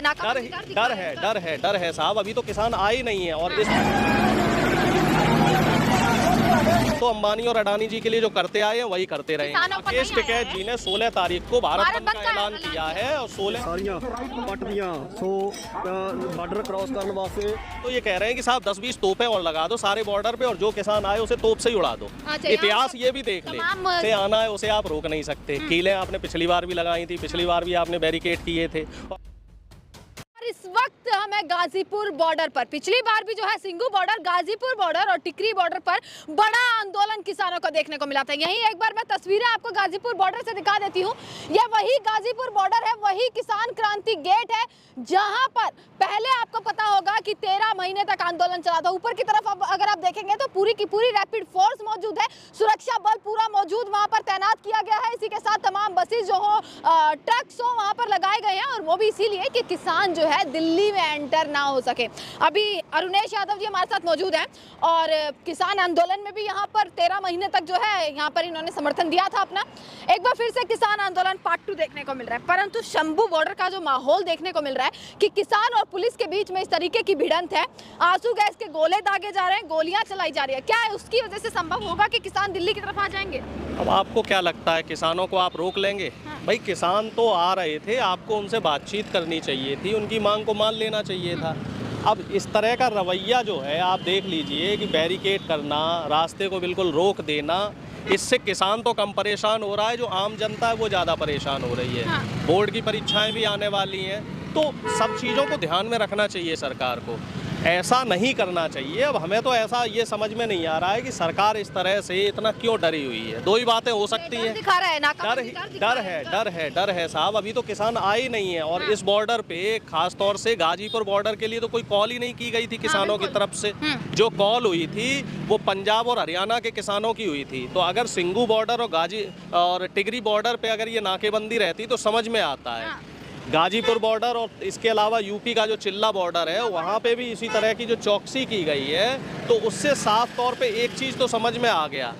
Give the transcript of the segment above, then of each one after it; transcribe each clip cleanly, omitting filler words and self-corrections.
डर है साहब। अभी तो किसान आए ही नहीं है और इस तो अंबानी और अडानी जी के लिए जो करते आए हैं वही करते रहे। राकेश टिकैत जी ने 16 तारीख को भारत बंद का ऐलान किया है और 16 सारियां पट दियां बॉर्डर क्रॉस करने वास्ते तो ये कह रहे हैं कि साहब 10-20 तोपें और लगा दो सारे बॉर्डर पे और जो किसान आए उसे तोप से ही उड़ा दो। इतिहास ये भी देख ले, से आना है उसे आप रोक नहीं सकते। कीलें आपने पिछली बार भी लगाई थी, पिछली बार भी आपने बैरिकेड किए थे। इस वक्त हम है गाजीपुर बॉर्डर पर। पिछली बार भी जो है सिंघू बॉर्डर, गाजीपुर बॉर्डर और टिकरी बॉर्डर पर बड़ा आंदोलन किसानों को देखने को मिला था। यही एक बार मैं तस्वीरें आपको गाजीपुर बॉर्डर से दिखा देती हूँ। यह वही गाजीपुर बॉर्डर है, वही किसान क्रांति गेट है जहां पर पहले आपको पता होगा कि 13 महीने तक आंदोलन चला था। ऊपर की तरफ अब अगर आप देखेंगे तो पूरी की पूरी रैपिड फोर्स मौजूद है, सुरक्षा बल पूरा मौजूद वहां पर तैनात किया गया है। इसी के साथ तमाम बसेस जो हो, ट्रक्स हो वहां पर लगाए गए हैं और वो भी इसीलिए कि किसान जो है दिल्ली में एंटर ना हो सके। अभी अरुणेश यादव जी हमारे साथ मौजूद हैं और किसान आंदोलन में भी यहाँ पर 13 महीने तक जो है यहाँ पर इन्होंने समर्थन दिया था अपना। एक बार फिर से किसान आंदोलन पार्ट 2 देखने को मिल रहा है, परंतु शंभू बॉर्डर का जो माहौल देखने को मिल रहा है कि किसान और पुलिस के बीच में इस तरीके की भिड़ंत है, आंसू गैस के गोले दागे जा रहे हैं, गोलियां चलाई जा रही है। क्या है उसकी वजह से संभव होगा कि किसान दिल्ली की तरफ आ जाएंगे? अब आपको क्या लगता है किसानों को आप रोक लेंगे? भाई किसान तो आ रहे थे, आपको उनसे बातचीत करनी चाहिए थी, उनकी मांग को मान लेना चाहिए था। अब इस तरह का रवैया जो है आप देख लीजिए कि बैरिकेड करना, रास्ते को बिल्कुल रोक देना, इससे किसान तो कम परेशान हो रहा है, जो आम जनता है वो ज़्यादा परेशान हो रही है। बोर्ड की परीक्षाएं भी आने वाली हैं, तो सब चीज़ों को ध्यान में रखना चाहिए सरकार को। ऐसा नहीं करना चाहिए। अब हमें तो ऐसा ये समझ में नहीं आ रहा है कि सरकार इस तरह से इतना क्यों डरी हुई है। दो ही बातें हो सकती हैं, डर है साहब। अभी तो किसान आए ही नहीं है और इस बॉर्डर पे खास तौर से गाजीपुर बॉर्डर के लिए तो कोई कॉल ही नहीं की गई थी किसानों की तरफ से। जो कॉल हुई थी वो पंजाब और हरियाणा के किसानों की हुई थी। तो अगर सिंघू बॉर्डर और टिकरी बॉर्डर पे अगर ये नाकेबंदी रहती तो समझ में आता है। गाजीपुर बॉर्डर और इसके अलावा यूपी का जो चिल्ला बॉर्डर है वहाँ पे भी इसी तरह की जो चौकसी की गई है, तो उससे साफ तौर पे एक चीज़ तो समझ में आ गया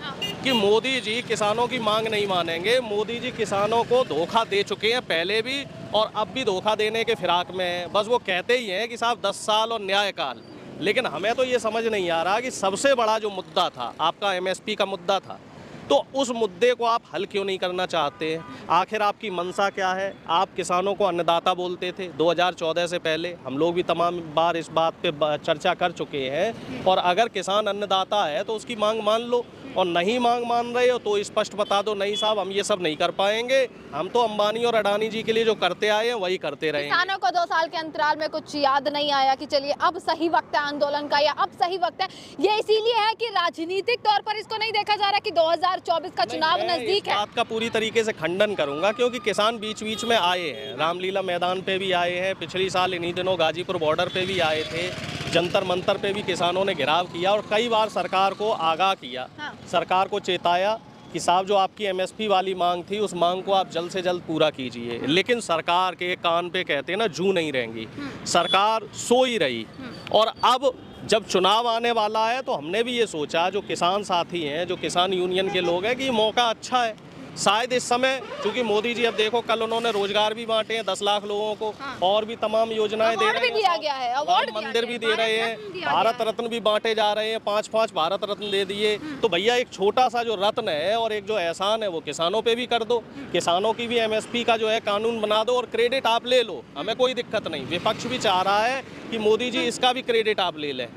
कि मोदी जी किसानों की मांग नहीं मानेंगे। मोदी जी किसानों को धोखा दे चुके हैं पहले भी और अब भी धोखा देने के फिराक में हैं। बस वो कहते ही हैं कि साहब 10 साल और न्यायकाल, लेकिन हमें तो ये समझ नहीं आ रहा कि सबसे बड़ा जो मुद्दा था आपका MSP का मुद्दा था, तो उस मुद्दे को आप हल क्यों नहीं करना चाहते? आखिर आपकी मंशा क्या है? आप किसानों को अन्नदाता बोलते थे 2014 से पहले, हम लोग भी तमाम बार इस बात पे चर्चा कर चुके हैं। और अगर किसान अन्नदाता है तो उसकी मांग मान लो, और नहीं मांग मान रहे हो तो स्पष्ट बता दो नहीं साहब हम ये सब नहीं कर पाएंगे, हम तो अंबानी और अडानी जी के लिए जो करते आए हैं वही करते रहेंगे। किसानों को 2 साल के अंतराल में कुछ याद नहीं आया कि चलिए अब सही वक्त है आंदोलन का, या अब सही वक्त है? ये इसीलिए है कि राजनीतिक तौर पर इसको नहीं देखा जा रहा कि 2024 का चुनाव नजदीक है। इस बात का पूरी तरीके से खंडन करूंगा, क्योंकि किसान बीच बीच में आए हैं, रामलीला मैदान पे भी आए हैं, पिछली साल इन्हीं दिनों गाजीपुर बॉर्डर पे भी आए थे, जंतर मंतर पे भी किसानों ने घेराव किया और कई बार सरकार को आगाह किया, सरकार को चेताया कि साहब जो आपकी MSP वाली मांग थी उस मांग को आप जल्द से जल्द पूरा कीजिए। लेकिन सरकार के कान पे कहते हैं ना जूं नहीं रहेंगी, सरकार सो ही रही। और अब जब चुनाव आने वाला है तो हमने भी ये सोचा, जो किसान साथी हैं, जो किसान यूनियन के लोग हैं, कि ये मौका अच्छा है शायद इस समय, क्योंकि मोदी जी अब देखो कल उन्होंने रोजगार भी बांटे हैं 10 लाख लोगों को, और भी तमाम योजनाएं दे रहे हैं, दिया गया है, अवार्ड मंदिर भी दे रहे हैं, भारत रत्न भी बांटे जा रहे हैं, 5-5 भारत रत्न दे दिए। तो भैया एक छोटा सा जो रत्न है और एक जो एहसान है वो किसानों पे भी कर दो। किसानों की भी MSP का जो है कानून बना दो और क्रेडिट आप ले लो, हमें कोई दिक्कत नहीं। विपक्ष भी चाह रहा है कि मोदी जी इसका भी क्रेडिट आप ले लें।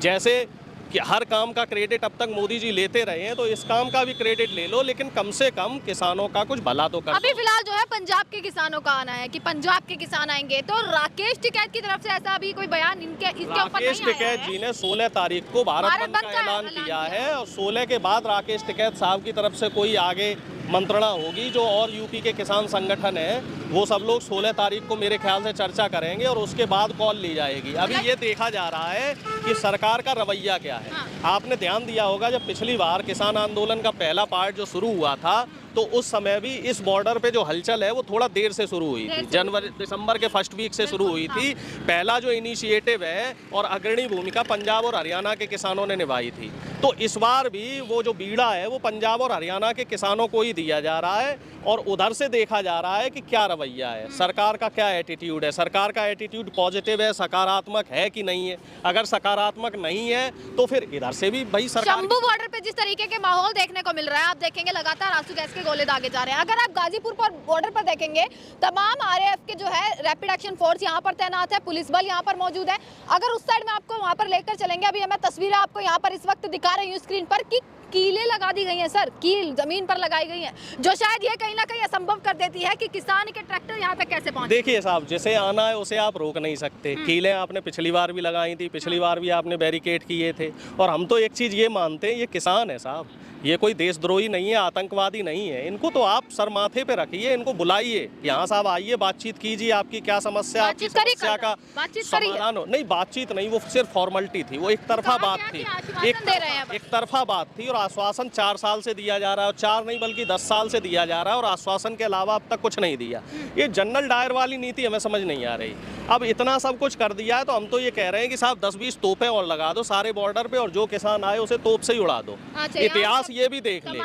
जैसे कि हर काम का क्रेडिट अब तक मोदी जी लेते रहे हैं, तो इस काम का भी क्रेडिट ले लो, लेकिन कम से कम किसानों का कुछ भला तो कर। अभी फिलहाल जो है पंजाब के किसानों का आना है कि पंजाब के किसान आएंगे, तो राकेश टिकैत की तरफ से ऐसा अभी कोई बयान इसके ऊपर नहीं आया है। राकेश टिकैत जी ने 16 तारीख को भारत बंद का ऐलान किया है और 16 के बाद राकेश टिकैत साहब की तरफ से कोई आगे मंत्रणा होगी, जो और यूपी के किसान संगठन है वो सब लोग 16 तारीख को मेरे ख्याल से चर्चा करेंगे और उसके बाद कॉल ली जाएगी। अभी ये देखा जा रहा है कि सरकार का रवैया क्या है। आपने ध्यान दिया होगा जब पिछली बार किसान आंदोलन का पहला पार्ट जो शुरू हुआ था तो उस समय भी इस बॉर्डर पे जो हलचल है वो थोड़ा देर से शुरू हुई थी। जनवरी दिसंबर के फर्स्ट वीक से शुरू हुई थी। पहला जो इनिशिएटिव है और अग्रणी भूमिका पंजाब और हरियाणा के किसानों ने निभाई थी। तो इस बार भी वो जो बीड़ा है वो पंजाब और हरियाणा के किसानों को ही दिया जा रहा है और उधर से देखा जा रहा है कि क्या रवैया है, सरकार का क्या एटीट्यूड है, सरकार का एटीट्यूड पॉजिटिव है, सकारात्मक है कि नहीं है। अगर सकारात्मक नहीं है तो फिर इधर से भी भाई सरकार। शंभू बॉर्डर पे जिस तरीके के माहौल देखने को मिल रहा है, आप देखेंगे लगातार आंसू गैस के गोले दागे जा रहे हैं। अगर आप गाजीपुर पर बॉर्डर पर देखेंगे, तमाम आरएएफ के जो है रैपिड एक्शन फोर्स यहाँ पर तैनात है, पुलिस बल यहाँ पर मौजूद है। अगर उस साइड में आपको वहाँ पर लेकर चलेंगे, अभी मैं तस्वीरें आपको यहाँ पर इस वक्त दिखा रही हूँ स्क्रीन पर कि कीलें लगा दी गई हैं सर, कील जमीन पर लगाई गई हैं, जो शायद ये कहीं ना कहीं असंभव कर देती है कि किसान के ट्रैक्टर यहाँ तक कैसे पहुंचे। देखिए साहब, जिसे आना है उसे आप रोक नहीं सकते। कीलें आपने पिछली बार भी लगाई थी, पिछली बार भी आपने बैरिकेड किए थे। और हम तो एक चीज़ ये मानते हैं, ये किसान है साहब, ये कोई देशद्रोही नहीं है, आतंकवादी नहीं है। इनको तो आप सर माथे पे रखिए, इनको बुलाइए, यहाँ साहब आइए, बातचीत कीजिए, आपकी क्या समस्या, आपकी समस्या का समाधान हो। नहीं, बातचीत नहीं, वो सिर्फ फॉर्मेलिटी थी, वो एक तरफा बात थी, एक तरफा बात थी। और आश्वासन 4 साल से दिया जा रहा है, और 4 नहीं बल्कि 10 साल से दिया जा रहा है, और आश्वासन के अलावा अब तक कुछ नहीं दिया। ये जनरल डायर वाली नीति हमें समझ नहीं आ रही। अब इतना सब कुछ कर दिया है तो हम तो ये कह रहे हैं कि साहब 10-20 तोपें और लगा दो सारे बॉर्डर पे, और जो किसान आए उसे तोप से ही उड़ा दो। इतिहास ये भी देख ले,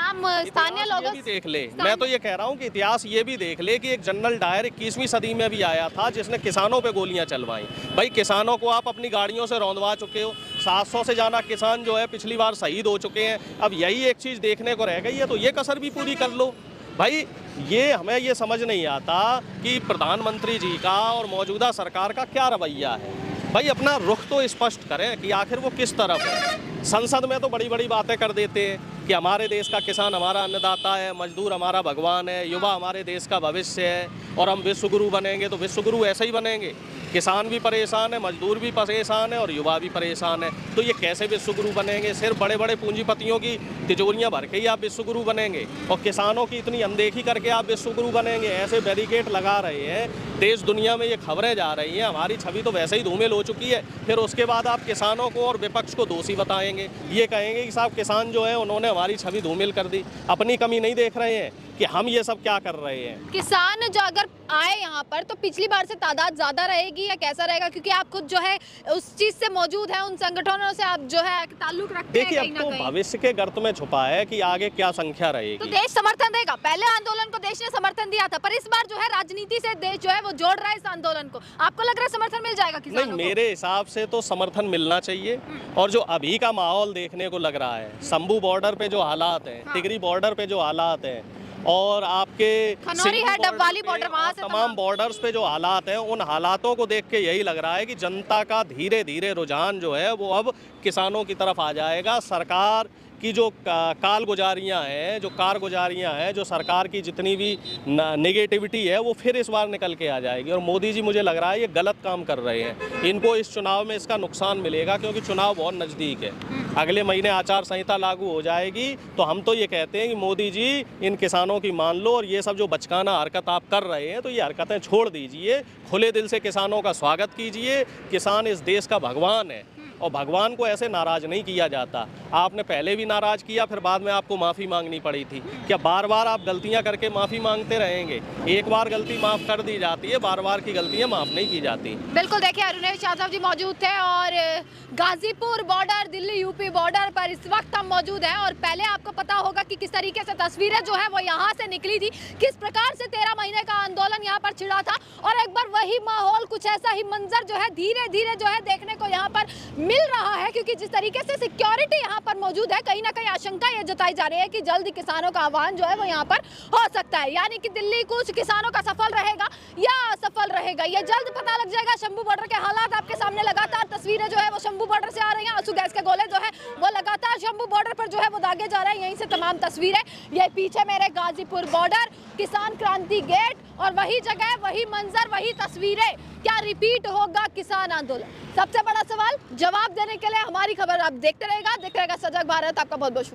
स्थानीय लोग भी देख ले। मैं तो ये कह रहा हूँ कि इतिहास ये भी देख ले कि एक जनरल डायर 21वीं सदी में भी आया था जिसने किसानों पे गोलियां चलवाई। भाई किसानों को आप अपनी गाड़ियों से रौंदवा चुके हो, 700 से ज़्यादा किसान जो है पिछली बार शहीद हो चुके हैं। अब यही एक चीज़ देखने को रह गई है, तो ये कसर भी पूरी कर लो। भाई ये हमें ये समझ नहीं आता कि प्रधानमंत्री जी का और मौजूदा सरकार का क्या रवैया है। भाई अपना रुख तो स्पष्ट करें कि आखिर वो किस तरफ है। संसद में तो बड़ी बड़ी बातें कर देते हैं कि हमारे देश का किसान हमारा अन्नदाता है, मजदूर हमारा भगवान है, युवा हमारे देश का भविष्य है, और हम विश्वगुरु बनेंगे। तो विश्वगुरु ऐसे ही बनेंगे? किसान भी परेशान है, मजदूर भी परेशान है, और युवा भी परेशान है। तो ये कैसे विश्वगुरु बनेंगे? सिर्फ बड़े बड़े पूंजीपतियों की तिजोरियां भर के ही आप विश्वगुरु बनेंगे, और किसानों की इतनी अनदेखी करके आप विश्वगुरु बनेंगे? ऐसे बैरिकेड लगा रहे हैं, देश दुनिया में ये खबरें जा रही हैं, हमारी छवि तो वैसे ही धूमिल हो चुकी है। फिर उसके बाद आप किसानों को और विपक्ष को दोषी बताएंगे, ये कहेंगे कि साहब किसान जो है उन्होंने हमारी छवि धूमिल कर दी। अपनी कमी नहीं देख रहे हैं कि हम ये सब क्या कर रहे हैं? किसान जो अगर आए यहाँ पर तो पिछली बार से तादाद ज्यादा रहेगी या कैसा रहेगा? क्योंकि आप खुद जो है उस चीज से मौजूद है, उन संगठनों से आप जो है ताल्लुक रखते हैं। देखिए, अब तो भविष्य के गर्त में छुपा है कि आगे क्या संख्या रहेगी। तो देश समर्थन देगा। पहले आंदोलन को देश ने समर्थन दिया था, पर इस बार जो है राजनीति से देश जो है वो जोड़ रहा है इस आंदोलन को। आपको लग रहा है समर्थन मिल जाएगा किसानों को? नहीं, मेरे हिसाब से तो समर्थन मिलना चाहिए। और जो अभी का माहौल देखने को लग रहा है, शंभू बॉर्डर पे जो हालात है, टिकरी बॉर्डर पे जो हालात है, और आपके खनौरी है, डबवाली बॉर्डर, वहां से तमाम बॉर्डर्स पे जो हालात हैं, उन हालातों को देख के यही लग रहा है कि जनता का धीरे धीरे रुझान जो है वो अब किसानों की तरफ आ जाएगा। सरकार की जो कारगुजारियाँ हैं, जो सरकार की जितनी भी नेगेटिविटी है वो फिर इस बार निकल के आ जाएगी। और मोदी जी मुझे लग रहा है ये गलत काम कर रहे हैं। इनको इस चुनाव में इसका नुकसान मिलेगा, क्योंकि चुनाव बहुत नज़दीक है। अगले महीने आचार संहिता लागू हो जाएगी। तो हम तो ये कहते हैं कि मोदी जी इन किसानों की मान लो, और ये सब जो बचकाना हरकत आप कर रहे हैं तो ये हरकतें छोड़ दीजिए। खुले दिल से किसानों का स्वागत कीजिए। किसान इस देश का भगवान है, और भगवान को ऐसे नाराज़ नहीं किया जाता। आपने पहले भी नाराज़ किया, फिर बाद में आपको माफ़ी मांगनी पड़ी थी। क्या बार बार आप गलतियां करके माफ़ी मांगते रहेंगे? एक बार गलती माफ़ कर दी जाती है, बार बार की गलतियां माफ़ नहीं की जाती। बिल्कुल, देखिए अरुणेश यादव जी मौजूद थे, और Ghazipur border, Delhi UP border पर इस वक्त हम मौजूद हैं। और पहले आपको पता होगा कि किस तरीके से तस्वीरें जो है वो यहाँ से निकली थी, किस प्रकार से 13 महीने का आंदोलन यहाँ पर छिड़ा था, और एक बार वही माहौल, कुछ ऐसा ही मंजर जो है धीरे धीरे जो है देखने को यहाँ पर मिल रहा है। क्योंकि जिस तरीके से सिक्योरिटी यहाँ पर मौजूद है, कहीं ना कहीं आशंका ये जताई जा रही है कि जल्द किसानों का आह्वान जो है वो यहाँ पर हो सकता है। यानी कि दिल्ली कुछ किसानों का सफल रहेगा या असफल रहेगा, ये जल्द पता लग जाएगा। शंभू बॉर्डर के हालात आपके सामने, लगातार तस्वीरें जो है वो शंभू बॉर्डर से आ रही हैं। आंसू गैस के गोले जो है वो लगातार शंभू बॉर्डर पर जो है वो दागे जा रहे हैं। यहीं से तमाम तस्वीरें, ये पीछे मेरे गाजीपुर बॉर्डर, किसान क्रांति गेट, और वही जगह, वही मंजर, वही तस्वीरें। क्या रिपीट होगा किसान आंदोलन? सबसे बड़ा सवाल। जवाब देने के लिए हमारी खबर आप देखते रहेगा सजग भारत। आपका बहुत बहुत